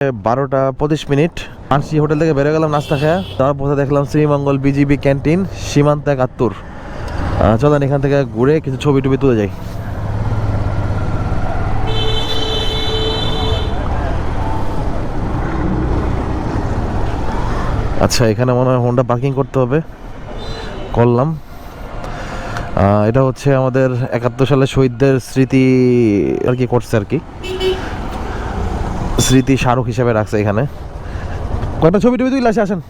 12:25 RC hotel থেকে বেরো গেলাম নাস্তা খেয়ে। তারপর দেখলাম শ্রীমঙ্গল বিজিবি ক্যান্টিন সীমান্ত 71। চলেন এখান থেকে ঘুরে কিছু ছবি টবি তুলে যাই। আচ্ছা, এখানে মনে হয় হোন্ডা পার্কিং করতে হবে, করলাম। এটা হচ্ছে আমাদের 71 সালে শহীদদের স্মৃতি আর কি করছে আর কি, স্মৃতি স্মারক হিসেবে রাখছে এখানে। কয়টা ছবি টবি তুলে আসেন।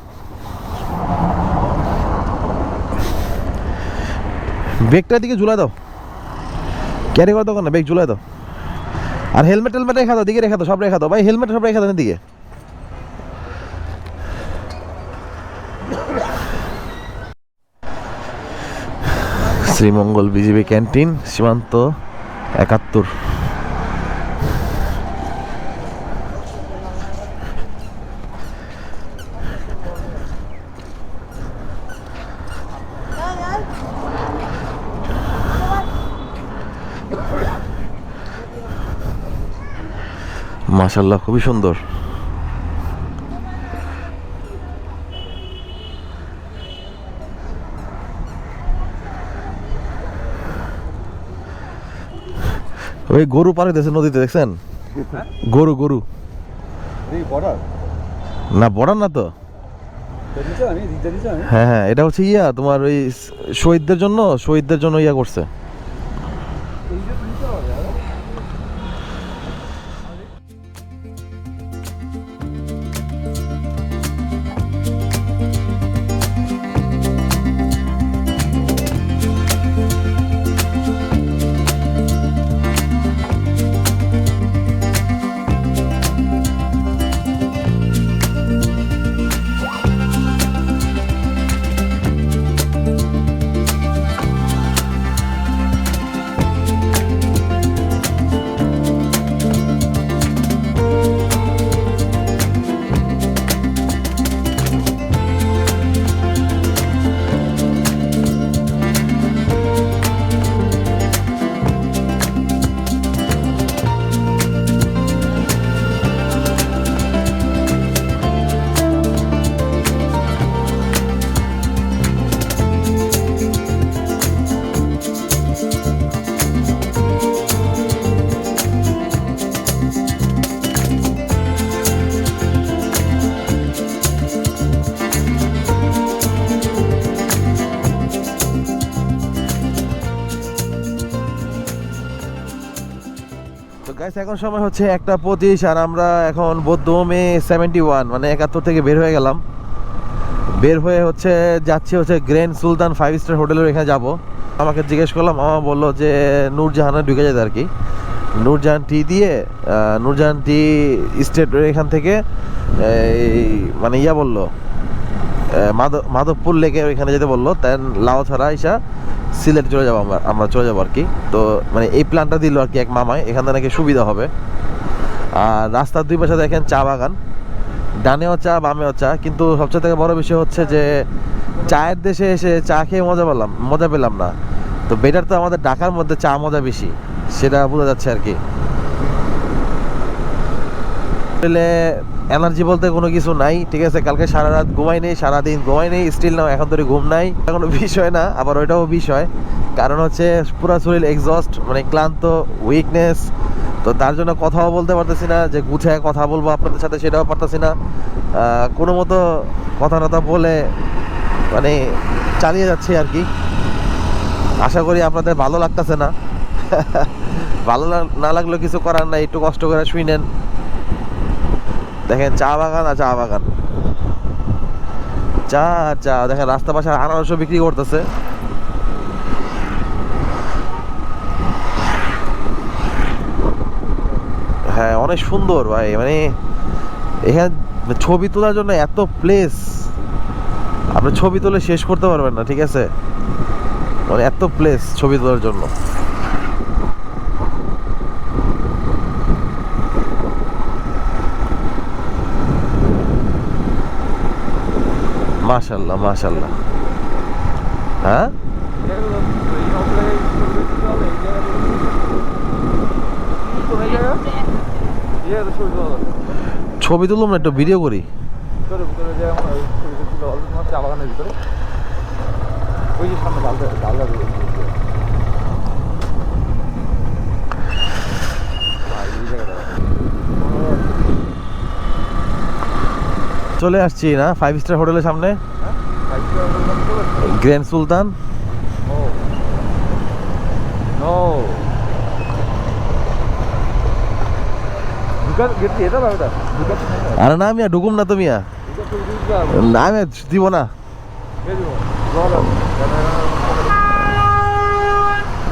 ব্যাগটার দিকে ঝুলাই দাও, ক্যারি করা দোকান না, ব্যাগ ঝুলাই দাও। আর হেলমেট টেলমেট রেখা দাও, দিকে রেখা দাও, সব রেখা দাও ভাই, হেলমেট সব রেখা দেন দিকে। শ্রীমঙ্গল বিজিবি ক্যান্টিন সীমান্ত 71। মাশাআল্লাহ, খুবই সুন্দর। ওই গরু পারে দিয়েছে নদীতে, দেখছেন? গরু গরু না, বর্ডার না তো। হ্যাঁ হ্যাঁ, এটা হচ্ছে ইয়া তোমার ওই শহীদদের জন্য ইয়া করছে। এখন সময় হচ্ছে 1:25 আর আমরা এখন বোধমে 71 মানে 71 থেকে বের হয়ে গেলাম। বের হয়ে যাচ্ছি গ্র্যান্ড সুলতান 5 স্টার হোটেলের এখানে যাব। আমাকে জিজ্ঞেস করলাম, আমার বললো যে নূরজাহানে ঢুকে যেতে আর কি। নূরজাহান টি দিয়ে নূরজাহান টি স্টেট এখান থেকে মানে ইয়া বললো মাধবপুর লেকে ওইখানে যেতে বললো। দেন লাউছড়া ইসা সিলেট চলে যাবো, আমরা চলে যাবো আর কি। তো মানে এই প্ল্যানটা দিল আর কি এক মামায়, এখান থেকে নাকি সুবিধা হবে। আর রাস্তার দুই পাশে দেখেন চা বাগান, ডানেও চা বামেও চা। কিন্তু সবচেয়ে থেকে বড় বিষয় হচ্ছে যে চায়ের দেশে এসে চা খেয়ে মজা পেলাম না। তো বেটার তো আমাদের ঢাকার মধ্যে চা মজা বেশি, সেটা বোঝা যাচ্ছে আর কি। এনার্জি বলতে কোনো কিছু নাই, ঠিক আছে। কালকে সারা রাত ঘুমাই নেই, সারাদিন ঘুমাই নেই, স্টিল নাও এখন ধরে ঘুম নাই। কোনো বিষয় না, আবার ওইটাও বিষয়। কারণ পুরো শরীর এক্সস্ট, মানে ক্লান্ত, উইকনেস। তো তার জন্য কথাও বলতে পারতেছি না, যে গুছায় কথা বলবো আপনাদের সাথে সেটাও পারতেছি না। কোনো মতো কথা বলে মানে চালিয়ে যাচ্ছি আর কি। আশা করি আপনাদের ভালো লাগতেছে না। ভালো না লাগলেও কিছু করার নাই, একটু কষ্ট করে শুই নেন। দেখেন চা বাগান আর চা বাগান, চা আর চা। দেখেন রাস্তা পাশে আনারসও বিক্রি করতেছে। হ্যাঁ, অনেক সুন্দর ভাই, মানে এখানে ছবি তোলার জন্য এত প্লেস, আপনি ছবি তুলে শেষ করতে পারবেন না, ঠিক আছে। মানে এত প্লেস ছবি তোলার জন্য। মাশাআল্লাহ মাশাআল্লাহ। হ্যাঁ, ছবি তুললাম না, একটু ভিডিও করি। ভিতরে ভিতরে যে চা বাগানের ভিতরে ওই যে সামনে ডালদা চলে আসছি না 5 স্টার হোটেলের সামনে, গ্র্যান্ড সুলতান। আরে না মিয়া, ঢুকুম না তো মিয়া, না আমি দিব না,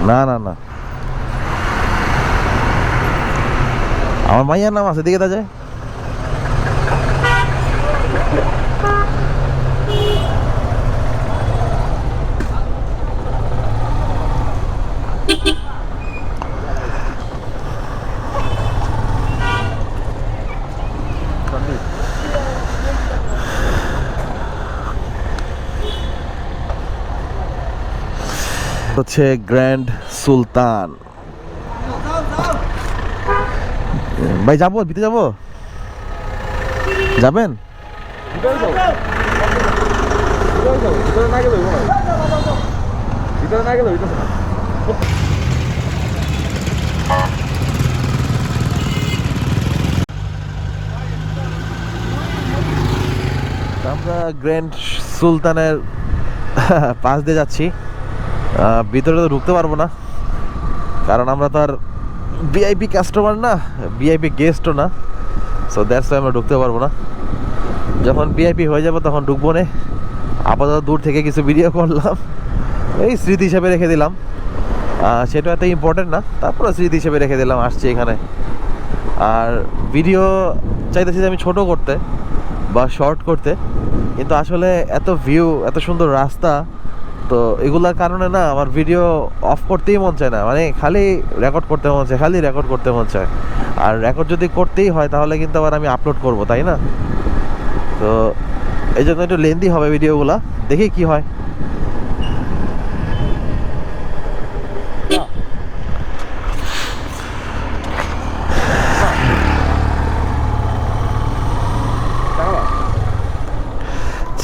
না না না, আমার মাইয়ার নাম আছে, দিকে তা যায়। হচ্ছে গ্র্যান্ড সুলতান। ভাই যাবো, ভিতরে যাবো, যাবেন? ভিতরে না গেলে ভিতরে না গেলে আমরা গ্র্যান্ড সুলতানের পাশ দিয়ে যাচ্ছি। ভিতরে তো ঢুকতে পারবো না, কারণ আমরা তো আর ভিআইপি কাস্টমার না, ভিআইপি গেস্টও না, সো দ্যাটস ওয়াই আমরা ঢুকতে পারবো না। যখন ভিআইপি হয়ে যাবো তখন ঢুকবো না। আপাতত দূর থেকে কিছু ভিডিও করলাম, এই স্মৃতি হিসেবে রেখে দিলাম। সেটা এত ইম্পর্টেন্ট না, তারপরে স্মৃতি হিসেবে রেখে দিলাম, আসছি এখানে। আর ভিডিও চাইতেছি যে আমি ছোট করতে বা শর্ট করতে, কিন্তু আসলে এত ভিউ, এত সুন্দর রাস্তা, তো এগুলার কারণে না আমার ভিডিও অফ করতেই মন চায় না, মানে খালি রেকর্ড করতে মন চায়, খালি রেকর্ড করতে মন চায়। আর রেকর্ড যদি করতেই হয় তাহলে কিন্তু আবার আমি আপলোড করব, তাই না? তো এই জন্য একটু লেন্দি হবে ভিডিওগুলা, দেখি কি হয়।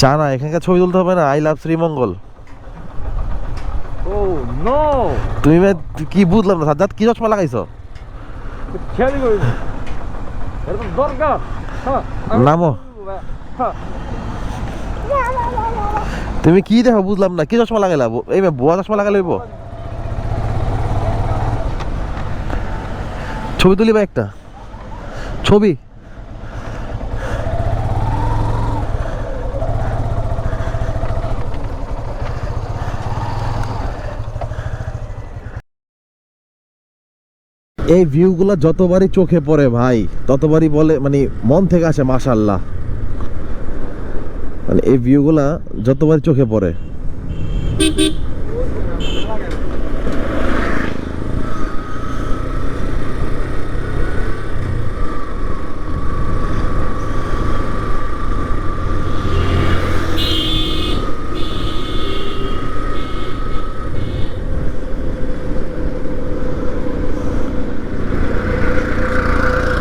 চা না, এখানকার ছবি তুলতে হবে না, I love Sreemangal. Oh no, তুমি কি বুঝলাম না, সাজ্জাদ কি চশমা লাগাইছো? খেয়ালই করিনি, এরকম দরকার। নামো, তুমি কি দেখো বুঝলাম না, কি চশমা লাগাইলা? এই বুয়া চশমা লাগাই লইব? ছবি তুলিবা একটা ছবি? এই ভিউগুলো যতবারই চোখে পড়ে ভাই, ততবারই বলে মানে মন থেকে আসে মাশাআল্লাহ। মানে এই ভিউগুলা যতবারই চোখে পড়ে।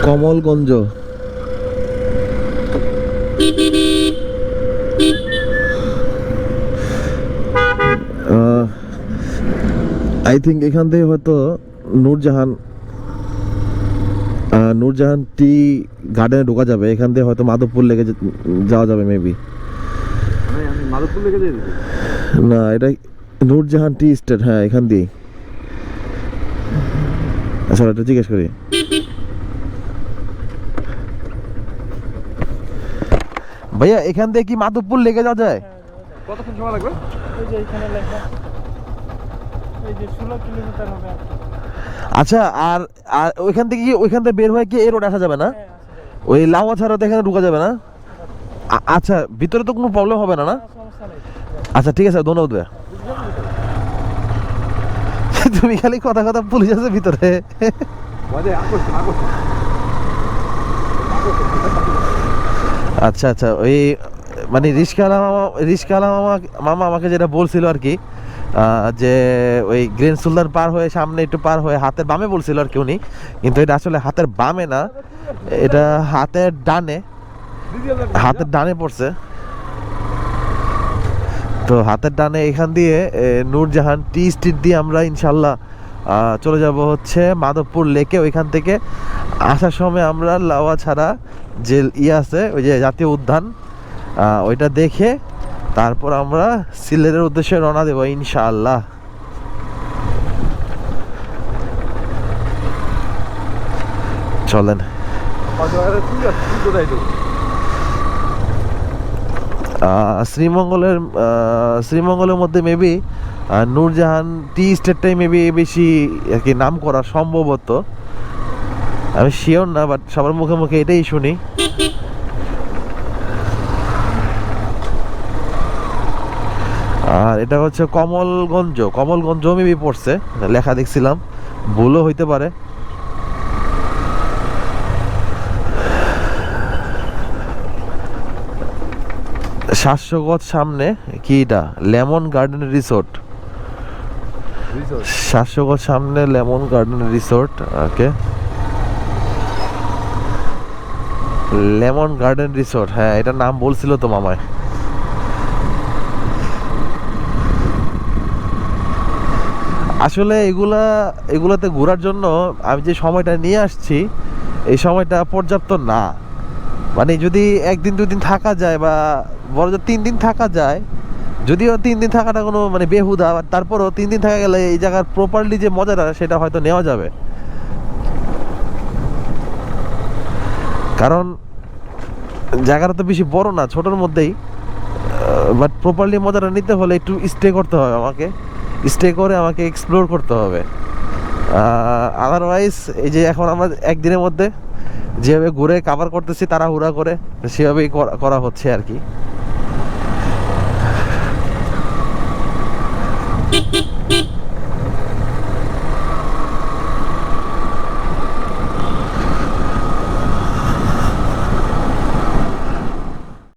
কমলগঞ্জ, আই থিঙ্ক এখান থেকে হয়তো নূরজাহান টি গার্ডেনে ঢোকা যাবে, এখান থেকে হয়তো মাধবপুর লেগে যাওয়া যাবে মেবি। আমি মাধবপুর লেগে যাই না, এটা নূরজাহান টি স্টেট, হ্যাঁ এখান দিয়েই। আচ্ছা এটা জিজ্ঞেস করি। ভাইয়া এখান থেকে কি মাধবপুর লেগে যাওয়া যায়? কতক্ষণ সময় লাগবে? এই যে এখানে লেখা, এই যে 16 কিলোমিটার হবে। আচ্ছা, আর আর ওইখান থেকে বের হয়ে কি এই রোড আসা যাবে না? ওই লাউয়া ছাড়া তো এখানে ঢোকা যাবে না? আচ্ছা, ভিতরে তো কোনো প্রবলেম হবে না? না সমস্যা নেই। আচ্ছা ঠিক আছে, ধন্যবাদ ভাইয়া। তুমি খালি কথা কথা পুলিশ আছে ভিতরে। আচ্ছা আচ্ছা, ওই মানে রিস্কাওয়ালা মামা আমাকে যেটা বলছিল আর কি, যে ওই গ্র্যান্ড সুলতান পার হয়ে সামনে একটু পার হয়ে হাতের বামে বলছিল আর কি উনি, কিন্তু এটা আসলে হাতের বামে না, এটা হাতের ডানে। হাতের ডানে পড়ছে। তো হাতের ডানে এখান দিয়ে নূরজাহান টি স্ট্রিট দিয়ে আমরা ইনশাল্লাহ চলে যাব হচ্ছে মাধবপুর লেকে। ওইখান থেকে আসার সময় আমরা লাওয়া ছাড়া যে আছে ওই যে জাতীয় উদ্যান, ওইটা দেখে তারপর আমরা সিলেটের উদ্দেশ্যে রওনা দেবো ইনশাআল্লাহ। চলেন। শ্রীমঙ্গলের মধ্যে মেবি নূরজাহান টি স্টেটটাই মেবি বেশি আর কি নাম করা সম্ভবত, আমি শিওর না, বাট সবার মুখে মুখে এটাই শুনি। আর এটা হচ্ছে কমলগঞ্জ মেবি পড়ছে, লেখা দেখছিলাম, ভুলও হইতে পারে। শাশ্বগত সামনে কি এটা লেমন গার্ডেন রিসোর্ট, শাশ্বগত সামনে লেমন গার্ডেন রিসোর্ট। ওকে, লেমন গার্ডেন রিসোর্ট, হ্যাঁ এটা নাম বলছিল তো মামায়। আসলে এগুলাতে ঘোরার জন্য আমি যে সময়টা নিয়ে আসছি এই সময়টা পর্যাপ্ত না। মানে যদি একদিন দুদিন থাকা যায় বা বড় 3 দিন থাকা যায়, যদিও 3 দিন থাকাটা কোনো মানে বেহুদা, তারপরও 3 দিন থাকা গেলে এই জায়গার প্রপারলি যে মজাটা সেটা হয়তো নেওয়া যাবে। কারণ জায়গাটা তো বেশি বড় না, ছোটোর মধ্যেই, বাট প্রপারলি মজাটা নিতে হলে একটু স্টে করতে হবে, স্টে করে আমাকে এক্সপ্লোর করতে হবে। আদারওয়াইজ এই যে এখন আমরা একদিনের মধ্যে যেভাবে ঘুরে কাভার করতেছি তাড়াহুড়া করে, সেভাবেই করা হচ্ছে আর কি।